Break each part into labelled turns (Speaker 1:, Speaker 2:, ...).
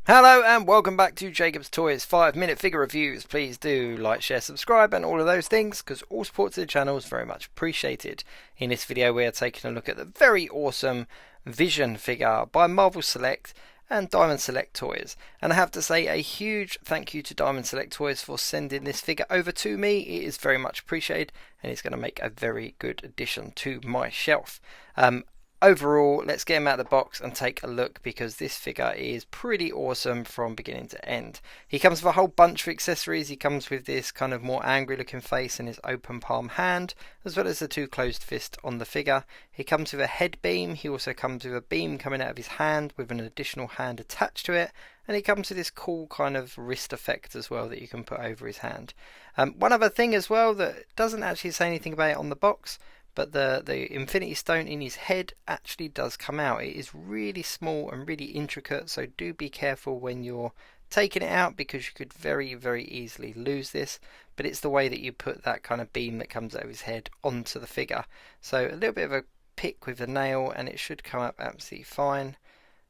Speaker 1: Hello and welcome back to Jacob's Toys 5-minute figure reviews. Please do like, share, subscribe and all of those things because all support to the channel is very much appreciated. In this video we are taking a look at the very awesome Vision figure by Marvel Select and Diamond Select Toys. And I have to say a huge thank you to Diamond Select Toys for sending this figure over to me. It is very much appreciated and it's going to make a very good addition to my shelf. Overall, let's get him out of the box and take a look because this figure is pretty awesome from beginning to end. He comes with a whole bunch of accessories. He comes with this kind of more angry looking face and his open palm hand, as well as the two closed fists on the figure. He comes with a head beam. He also comes with a beam coming out of his hand with an additional hand attached to it. And he comes with this cool kind of wrist effect as well that you can put over his hand. One other thing as well that doesn't actually say anything about it on the box, but the Infinity Stone in his head actually does come out. It is really small and really intricate, so do be careful when you're taking it out because you could very easily lose this. But it's the way that you put that kind of beam that comes out of his head onto the figure. So a little bit of a pick with the nail and it should come up absolutely fine.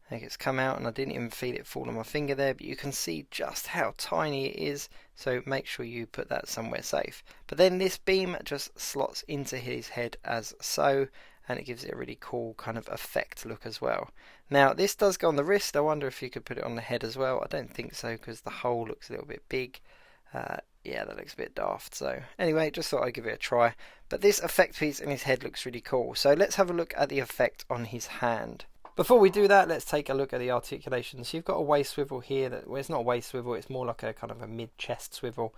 Speaker 1: I think it's come out and I didn't even feel it fall on my finger there, but you can see just how tiny it is, so make sure you put that somewhere safe. But then this beam just slots into his head as so, and it gives it a really cool kind of effect look as well. Now this does go on the wrist. I wonder if you could put it on the head as well. I don't think so because the hole looks a little bit big. Yeah, that looks a bit daft. So anyway, just thought I'd give it a try. But this effect piece in his head looks really cool. So let's have a look at the effect on his hand. Before we do that, let's take a look at the articulation. So you've got a waist swivel here. Well, it's not a waist swivel, it's more like a kind of a mid-chest swivel.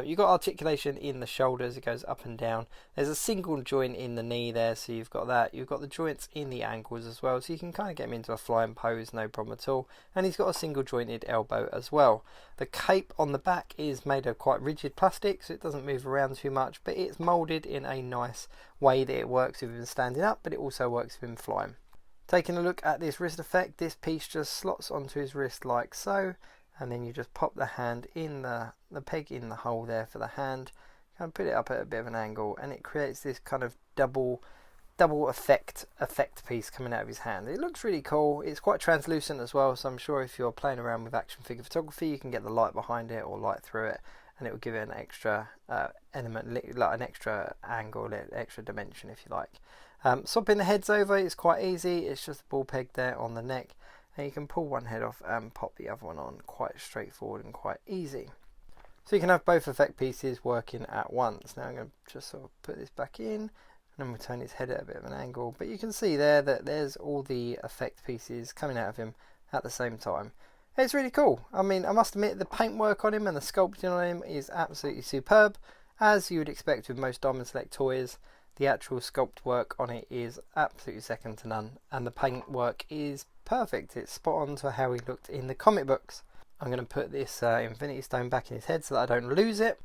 Speaker 1: You've got articulation in the shoulders, it goes up and down. There's a single joint in the knee there, so you've got that. You've got the joints in the ankles as well, so you can kind of get him into a flying pose, no problem at all. And he's got a single jointed elbow as well. The cape on the back is made of quite rigid plastic, so it doesn't move around too much, but it's moulded in a nice way that it works with him standing up, but it also works with him flying. Taking a look at this wrist effect, this piece just slots onto his wrist like so, and then you just pop the hand in the peg in the hole there for the hand, and put it up at a bit of an angle, and it creates this kind of double effect piece coming out of his hand. It looks really cool. It's quite translucent as well, so I'm sure if you're playing around with action figure photography, you can get the light behind it or light through it, and it will give it an extra element, like an extra angle, extra dimension if you like. Swapping the heads over is quite easy. It's just a ball peg there on the neck, and you can pull one head off and pop the other one on. Quite straightforward and quite easy. So you can have both effect pieces working at once. Now I'm going to just sort of put this back in, and then we'll turn his head at a bit of an angle. But you can see there that there's all the effect pieces coming out of him at the same time. It's really cool. I mean, I must admit the paintwork on him and the sculpting on him is absolutely superb, as you would expect with most Diamond Select toys. The actual sculpt work on it is absolutely second to none, and the paint work is perfect. It's spot on to how he looked in the comic books. I'm going to put this Infinity Stone back in his head so that I don't lose it.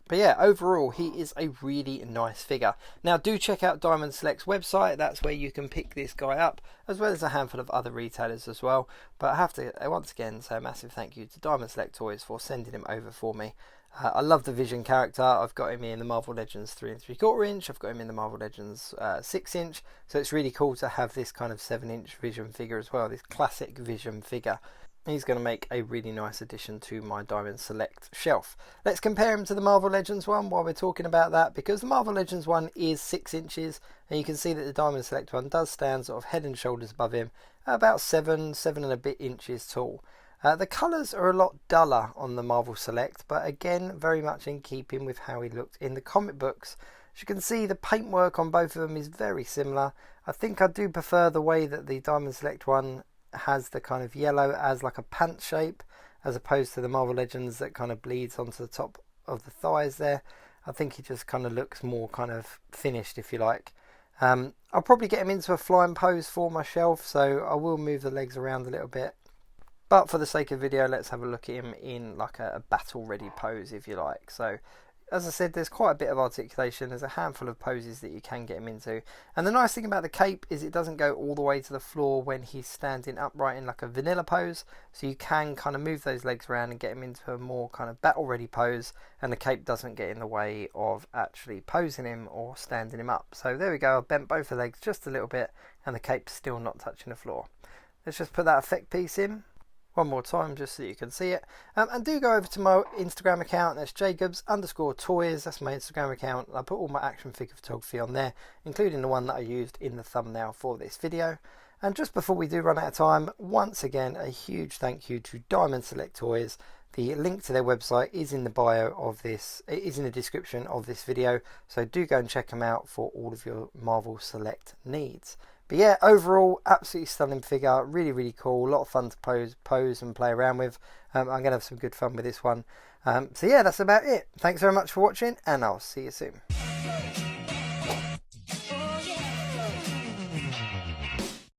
Speaker 1: But yeah, overall, he is a really nice figure. Now, do check out Diamond Select's website. That's where you can pick this guy up, as well as a handful of other retailers as well. But I have to, once again, say a massive thank you to Diamond Select Toys for sending him over for me. I love the Vision character. I've got him in the Marvel Legends 3 3/4 inch. I've got him in the Marvel Legends 6 inch. So it's really cool to have this kind of 7-inch Vision figure as well. This classic Vision figure. He's going to make a really nice addition to my Diamond Select shelf. Let's compare him to the Marvel Legends one while we're talking about that, because the Marvel Legends one is 6 inches, and you can see that the Diamond Select one does stand sort of head and shoulders above him, about 7 and a bit inches tall. The colours are a lot duller on the Marvel Select, but again, very much in keeping with how he looked in the comic books. As you can see, the paintwork on both of them is very similar. I think I do prefer the way that the Diamond Select one has the kind of yellow as like a pant shape, as opposed to the Marvel Legends that kind of bleeds onto the top of the thighs there. I think he just kind of looks more kind of finished, if you like. I'll probably get him into a flying pose for my shelf, so I will move the legs around a little bit. But for the sake of video, let's have a look at him in like a battle ready pose, if you like. So as I said, there's quite a bit of articulation. There's a handful of poses that you can get him into. And the nice thing about the cape is it doesn't go all the way to the floor when he's standing upright in like a vanilla pose. So you can kind of move those legs around and get him into a more kind of battle ready pose. And the cape doesn't get in the way of actually posing him or standing him up. So there we go. I've bent both the legs just a little bit and the cape's still not touching the floor. Let's just put that effect piece in. one more time just so you can see it. And do go over to my Instagram account. That's jacobs_toys. That's my Instagram account. I put all my action figure photography on there, including the one that I used in the thumbnail for this video. And just before we do run out of time, once again, a huge thank you to Diamond Select Toys. The link to their website is in the bio of this, it is in the description of this video, so do go and check them out for all of your Marvel Select needs. But yeah, overall, absolutely stunning figure, really cool, a lot of fun to pose and play around with. I'm going to have some good fun with this one. So yeah, that's about it. Thanks very much for watching, and I'll see you soon.